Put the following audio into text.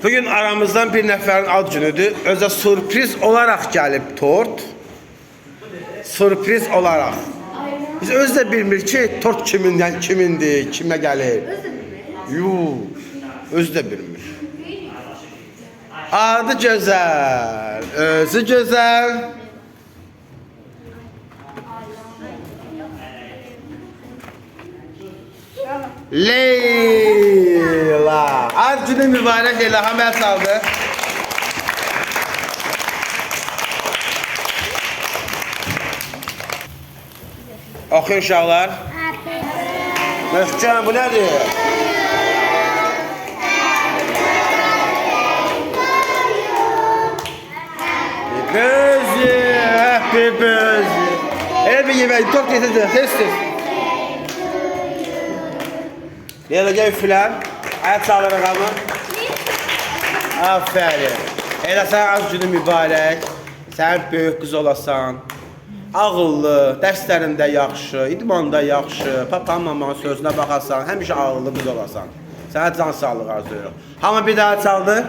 Bugün aramızdan bir nəfərin ad günüdür. Özə sürpriz olaraq gəlib tort. Sürpriz olaraq. Biz özü də bilmir ki, tort kimindir, kimə gəlir. Özü də bilmir. Adı gözəl, özü gözəl. Leyla. Ad günü mübarək Leyla. Həmən saldı. Oxuyun uşaqlar. Möhkəm, bu nədir? Happy birthday. Elə bir yemək, tort yetirdi, tez-tez. Leyla gel filan. Ayaq sağlarıq ama. Aferin. Elə sən az günü mübarək. Sən böyük qız olasan. Ağıllı, dərslərində yaxşı, idmanda yaxşı, papan mamanın sözünə baxasan, həmişə ağıllı qız olasan. Sənə can sağlığı arzulayırıq. Hamı bir daha çaldı.